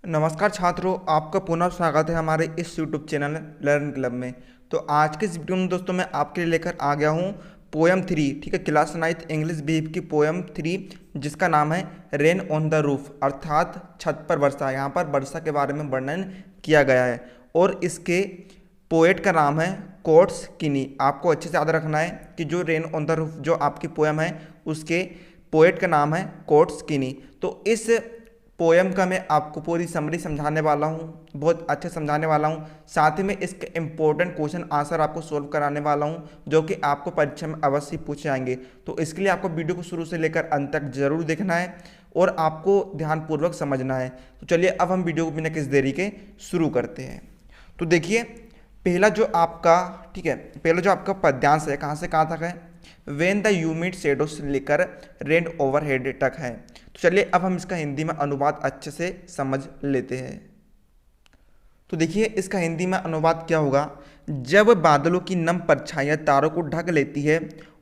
नमस्कार छात्रों, आपका पुनः स्वागत है हमारे इस यूट्यूब चैनल लर्न क्लब में। तो आज के इस वीडियो में दोस्तों मैं आपके लिए लेकर आ गया हूँ पोएम 3, ठीक है, क्लास 9th इंग्लिश बीप की पोएम 3, जिसका नाम है रेन ऑन द रूफ, अर्थात छत पर वर्षा। यहाँ पर वर्षा के बारे में वर्णन किया गया है और इसके पोएट का नाम है कोट्स किनी। आपको अच्छे से याद रखना है कि जो रेन ऑन द रूफ जो आपकी पोएम है उसके पोएट का नाम है कोट्स किनी। तो इस पोएम का मैं आपको पूरी समरी समझाने वाला हूँ, बहुत अच्छे समझाने वाला हूँ। साथ ही में इसके इम्पोर्टेंट क्वेश्चन आंसर आपको सोल्व कराने वाला हूँ, जो कि आपको परीक्षा में अवश्य पूछे जाएंगे। तो इसके लिए आपको वीडियो को शुरू से लेकर अंत तक जरूर देखना है और आपको ध्यानपूर्वक समझना है। तो चलिए अब हम वीडियो को बिना किसी देरी के शुरू करते हैं। तो देखिए, पहला जो आपका पद्यांश है, कहाँ से कहाँ तक है? वेन द ह्यूमिड शेडो से लेकर रेन ओवर हेड तक है। तो चलिए अब हम इसका हिंदी में अनुवाद अच्छे से समझ लेते हैं। तो देखिए, इसका हिंदी में अनुवाद क्या होगा। जब बादलों की नम परछाइयाँ तारों को ढक लेती है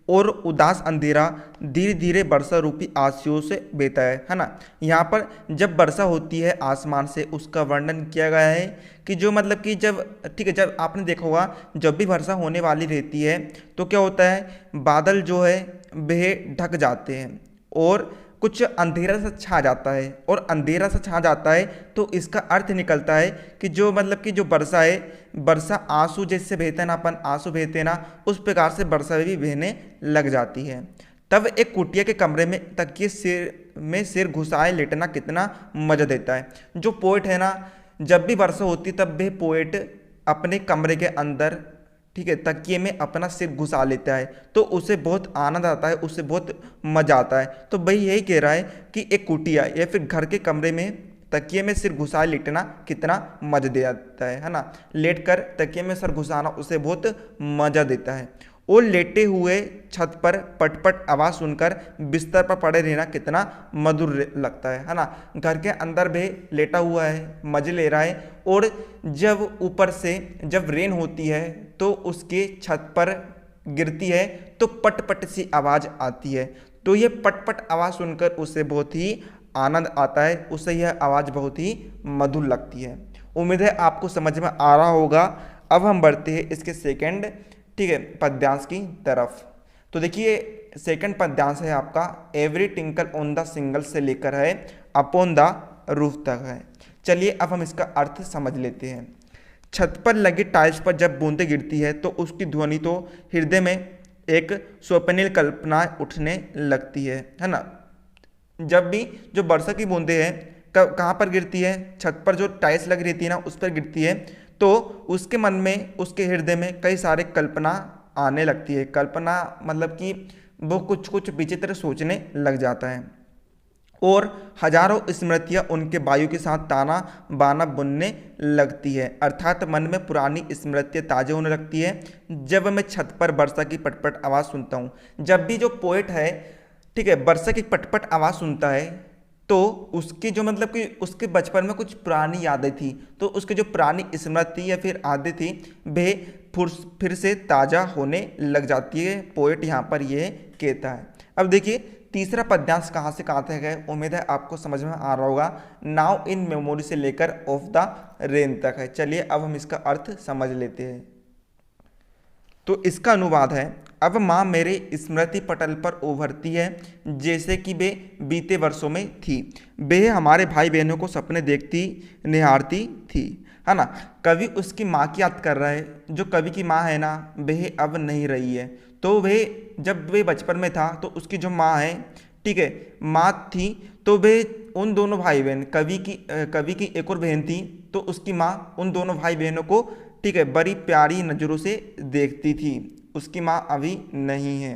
और उदास अंधेरा धीरे धीरे वर्षा रूपी आंसुओं से बहता है ना। यहाँ पर जब वर्षा होती है आसमान से, उसका वर्णन किया गया है कि जो मतलब कि जब आपने देखा होगा, जब भी वर्षा होने वाली रहती है तो क्या होता है, बादल जो है वह ढक जाते हैं और कुछ अंधेरा सा छा जाता है। और अंधेरा सा छा जाता है तो इसका अर्थ निकलता है कि जो वर्षा है, वर्षा आंसू जैसे बहते हैं ना, अपन आंसू बहते हैं ना, उस प्रकार से वर्षा भी बहने लग जाती है। तब एक कुटिया के कमरे में तकिए सिर घुसाए लेटना कितना मजा देता है। जो पोएट है ना, जब भी वर्षा होती तब वह पोएट अपने कमरे के अंदर, ठीक है, तकिए में अपना सिर घुसा लेता है तो उसे बहुत आनंद आता है, उसे बहुत मजा आता है। तो भाई यही कह रहा है कि एक कुटिया या फिर घर के कमरे में तकिए में सिर घुसा लेटना कितना मजा देता है ना। लेट कर तकिए में सिर घुसाना उसे बहुत मजा देता है। और लेटे हुए छत पर पटपट आवाज़ सुनकर बिस्तर पर पड़े रहना कितना मधुर लगता है ना। घर के अंदर भी लेटा हुआ है, मजे ले रहा है, और जब ऊपर से जब रेन होती है तो उसके छत पर गिरती है तो पटपट सी आवाज़ आती है। तो ये पटपट आवाज़ सुनकर उसे बहुत ही आनंद आता है, उसे यह आवाज़ बहुत ही मधुर लगती है। उम्मीद है आपको समझ में आ रहा होगा। अब हम बढ़ते हैं इसके सेकंड, ठीक है, पद्यांश की तरफ। तो देखिए, सेकंड पद्यांश है आपका every tinkle on the single से लेकर है अपॉन द रूफ तक है। चलिए अब हम इसका अर्थ समझ लेते हैं। छत पर लगी टाइल्स पर जब बूंदें गिरती है तो उसकी ध्वनि तो हृदय में एक स्वप्निल कल्पना उठने लगती है ना। जब भी जो वर्षा की बूंदें हैं कहाँ पर गिरती है, छत पर जो टाइल्स लगी रहती है ना, उस पर गिरती है, तो उसके मन में, उसके हृदय में कई सारे कल्पना आने लगती है। कल्पना मतलब कि वो कुछ कुछ विचित्र सोचने लग जाता है और हजारों स्मृतियाँ उनके वायु के साथ ताना बाना बुनने लगती है। अर्थात मन में पुरानी स्मृतियाँ ताज़ा होने लगती है जब मैं छत पर वर्षा की पटपट आवाज़ सुनता हूँ। जब भी जो पोएट है, ठीक है, वर्षा की पटपट आवाज़ सुनता है तो उसकी जो कि उसके बचपन में कुछ पुरानी यादें थी, तो उसकी जो पुरानी स्मृति या फिर आदतें थी वह फिर से ताज़ा होने लग जाती है। पोएट यहाँ पर ये कहता है। अब देखिए, तीसरा पद्यांश कहाँ से कहाँ तक है, उम्मीद है आपको समझ में आ रहा होगा। नाउ इन मेमोरी से लेकर ऑफ द रेन तक है। चलिए अब हम इसका अर्थ समझ लेते हैं। तो इसका अनुवाद है, अब माँ मेरे स्मृति पटल पर उभरती है जैसे कि वे बीते वर्षों में थी। वे हमारे भाई बहनों को सपने देखती निहारती थी, है ना। कवि उसकी माँ की याद कर रहा है। जो कवि की माँ है ना, वह अब नहीं रही है। तो वे जब वे बचपन में था तो उसकी जो माँ है, ठीक है, माँ थी, तो वे उन दोनों भाई बहन, कवि की एक और बहन थी, तो उसकी माँ उन दोनों भाई बहनों को, ठीक है, बड़ी प्यारी नज़रों से देखती थी। उसकी माँ अभी नहीं है।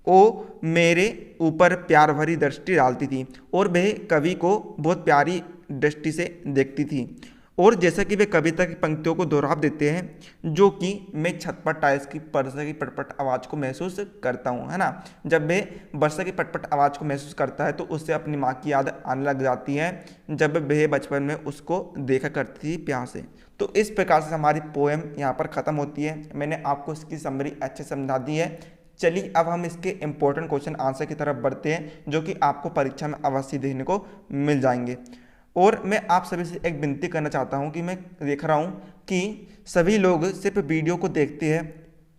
वो मेरे ऊपर प्यार भरी दृष्टि डालती थी और वह कवि को बहुत प्यारी दृष्टि से देखती थी। और जैसा कि वे कविता की पंक्तियों को दोहराव देते हैं, जो कि मैं छत पर टाइल्स की वर्षा की पटपट आवाज़ को महसूस करता हूँ, है ना। जब वे वर्षा की पटपट आवाज़ को महसूस करता है तो उससे अपनी माँ की याद आने लग जाती है, जब वह बचपन में उसको देखा करती थी प्यार से। तो इस प्रकार से हमारी पोएम यहाँ पर ख़त्म होती है। मैंने आपको इसकी समरी अच्छे समझा दी है। चलिए अब हम इसके इंपॉर्टेंट क्वेश्चन आंसर की तरफ बढ़ते हैं, जो कि आपको परीक्षा में अवश्य देखने को मिल जाएंगे। और मैं आप सभी से एक विनती करना चाहता हूं कि मैं देख रहा हूं कि सभी लोग सिर्फ वीडियो को देखते हैं,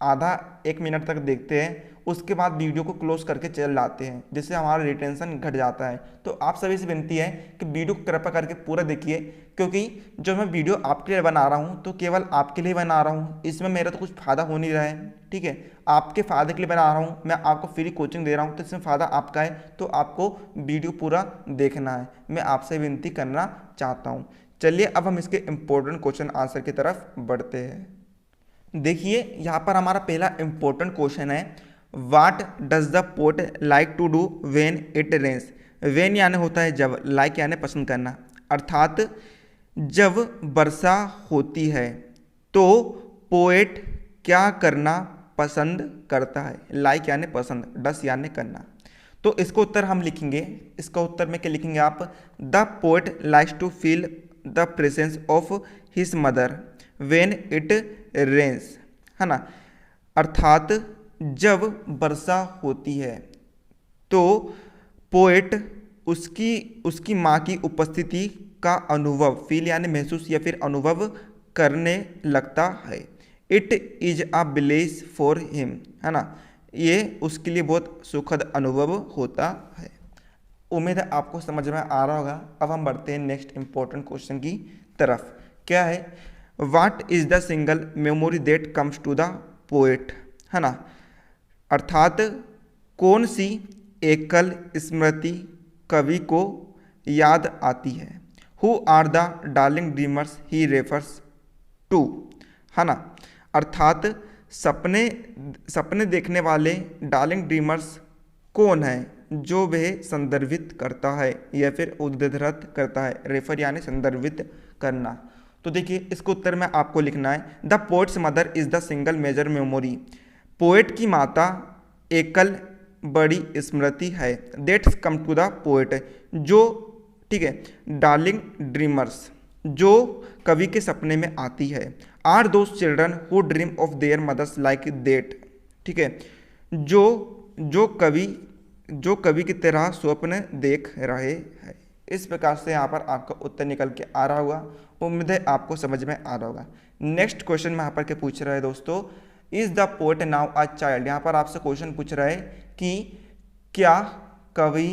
आधा 1 मिनट तक देखते हैं, उसके बाद वीडियो को क्लोज करके चल जाते हैं, जिससे हमारा रिटेंशन घट जाता है। तो आप सभी से विनती है कि वीडियो को कृपया करके पूरा देखिए, क्योंकि जो मैं वीडियो आपके लिए बना रहा हूँ तो केवल आपके लिए बना रहा हूँ, इसमें मेरा तो कुछ फ़ायदा हो नहीं रहा है। ठीक है, आपके फ़ायदे के लिए बना रहा हूँ, मैं आपको फ्री कोचिंग दे रहा हूँ, तो इसमें फ़ायदा आपका है, तो आपको वीडियो पूरा देखना है, मैं आपसे विनती करना चाहता हूँ। चलिए अब हम इसके इम्पोर्टेंट क्वेश्चन आंसर की तरफ बढ़ते हैं। देखिए यहाँ पर हमारा पहला इम्पोर्टेंट क्वेश्चन है, what does the poet like to do when it rains. When यानी होता है जब, लाइक यानी पसंद करना, अर्थात जब वर्षा होती है तो पोएट क्या करना पसंद करता है। लाइक यानी पसंद, डस यानी करना। तो इसको उत्तर हम लिखेंगे, इसका उत्तर में क्या लिखेंगे आप, the poet likes to feel the presence of his mother when it rains, है ना। अर्थात जब वर्षा होती है तो पोएट उसकी माँ की उपस्थिति का अनुभव, फील यानी महसूस या फिर अनुभव करने लगता है। It is a bless for him, है ना, ये उसके लिए बहुत सुखद अनुभव होता है। उम्मीद है आपको समझ में आ रहा होगा। अब हम बढ़ते हैं नेक्स्ट इंपॉर्टेंट क्वेश्चन की तरफ। क्या है, what is the single memory that comes to the poet, है ना। अर्थात कौन सी एकल स्मृति कवि को याद आती है। Who are the darling dreamers he refers to, है ना। अर्थात सपने देखने वाले डार्लिंग ड्रीमर्स कौन है जो वह संदर्भित करता है या फिर उद्धृत करता है। रेफर यानी संदर्भित करना। तो देखिए इसको उत्तर में आपको लिखना है, the poet's mother is the single major memory. Poet की माता एकल बड़ी स्मृति है। That's come to the poet, जो, ठीक है, डार्लिंग ड्रीमर्स जो कवि के सपने में आती है। Are those children who dream of their mothers like that, ठीक है, जो कवि की तरह स्वप्न देख रहे हैं। इस प्रकार से यहाँ पर आपका उत्तर निकल के आ रहा होगा। उम्मीद है आपको समझ में आ रहा होगा। नेक्स्ट क्वेश्चन में यहाँ पर क्या पूछ रहा है दोस्तों, is the poet now a child. यहाँ पर आपसे क्वेश्चन पूछ रहा है कि क्या कवि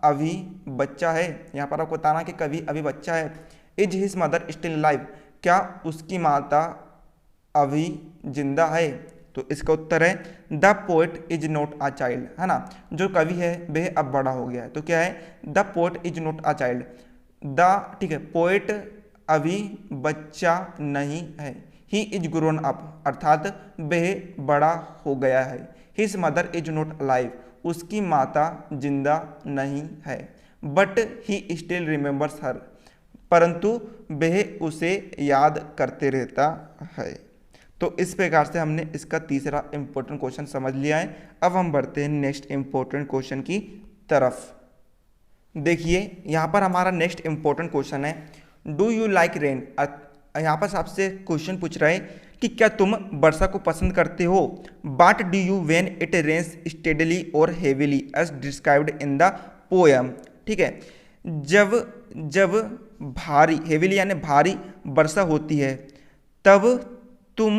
अभी बच्चा है। यहाँ पर आपको बताना कि कवि अभी बच्चा है। Is his mother still live, क्या उसकी माता अभी जिंदा है। तो इसका उत्तर है the poet is not a child, है ना। जो कवि है वह अब बड़ा हो गया है। तो क्या है, the poet is not a child, the, ठीक है, पोएट अभी बच्चा नहीं है। ही इज ग्रोन अप, अर्थात वह बड़ा हो गया है। His mother is not alive, उसकी माता जिंदा नहीं है। बट ही स्टिल रिमेंबर्स हर, परंतु वह उसे याद करते रहता है। तो इस प्रकार से हमने इसका तीसरा इंपॉर्टेंट क्वेश्चन समझ लिया है। अब हम बढ़ते हैं नेक्स्ट इंपॉर्टेंट क्वेश्चन की तरफ। देखिए यहाँ पर हमारा नेक्स्ट इंपॉर्टेंट क्वेश्चन है, डू यू लाइक रेन। यहाँ पर आपसे क्वेश्चन पूछ रहा है कि क्या तुम वर्षा को पसंद करते हो। But do you when it rains steadily और heavily as described in the poem, ठीक है। जब भारी, हेवीली यानी भारी वर्षा होती है तब तुम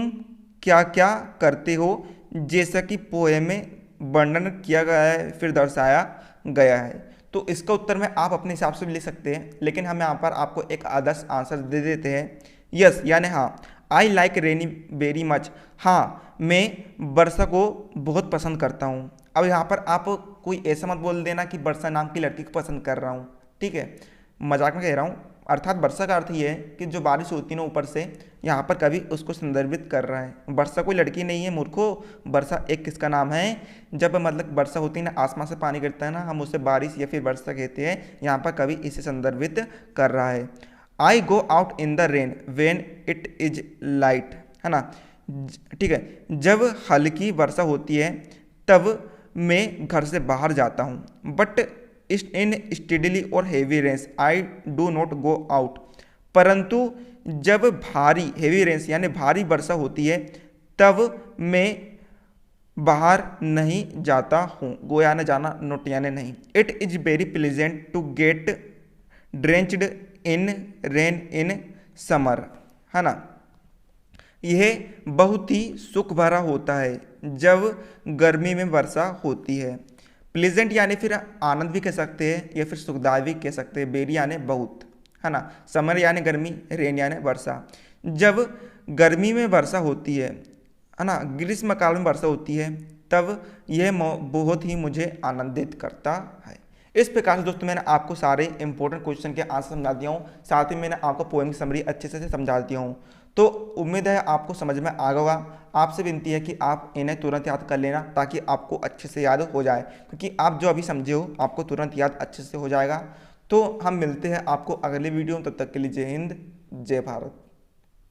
क्या क्या करते हो, जैसा कि पोएम में वर्णन किया गया है फिर दर्शाया गया है। तो इसका उत्तर में आप अपने हिसाब से भी लिख सकते हैं, लेकिन हम यहाँ पर आपको एक आदर्श आंसर दे देते हैं। यस यानी हाँ, I like rainy very much, हाँ मैं वर्षा को बहुत पसंद करता हूँ। अब यहाँ पर आप कोई ऐसा मत बोल देना कि वर्षा नाम की लड़की को पसंद कर रहा हूँ, ठीक है, मजाक में कह रहा हूँ। अर्थात वर्षा का अर्थ ये है कि जो बारिश होती है ना ऊपर से, यहाँ पर कभी उसको संदर्भित कर रहा है। वर्षा कोई लड़की नहीं है मूर्खो, वर्षा एक किसका नाम है, जब मतलब वर्षा होती है ना, आसमान से पानी गिरता है ना, हम उसे बारिश या फिर वर्षा कहते हैं। यहाँ पर कभी इसे संदर्भित कर रहा है। I go out in the rain when it is light, है ना, ठीक है, जब हल्की वर्षा होती है तब मैं घर से बाहर जाता हूँ। बट इन स्टेडली और heavy rains I do not go out, परंतु जब भारी, हेवी रेन्स यानी भारी वर्षा होती है तब मैं बाहर नहीं जाता हूँ। गो यानी जाना, नोट यानी नहीं। It is very pleasant to get drenched in rain in summer, है ना। यह बहुत ही सुख भरा होता है जब गर्मी में वर्षा होती है। प्लेजेंट यानी फिर आनंद भी कह सकते हैं या फिर सुखदायी भी कह सकते हैं। वेरी यानी बहुत, है ना। समर यानी गर्मी, रेन यानी वर्षा। जब गर्मी में वर्षा होती है ना, ग्रीष्मकाल में वर्षा होती है, तब यह बहुत ही मुझे आनंदित करता है। इस प्रकार से दोस्तों मैंने आपको सारे इंपॉर्टेंट क्वेश्चन के आंसर समझा दिया हूँ, साथ ही मैंने आपको पोएम की समरी अच्छे से समझा दिया हूँ। तो उम्मीद है आपको समझ में आ गया होगा। आपसे विनती है कि आप इन्हें तुरंत याद कर लेना ताकि आपको अच्छे से याद हो जाए, क्योंकि आप जो अभी समझे हो आपको तुरंत याद अच्छे से हो जाएगा। तो हम मिलते हैं आपको अगले वीडियो में, तब तक के लिए जय हिंद, जय भारत।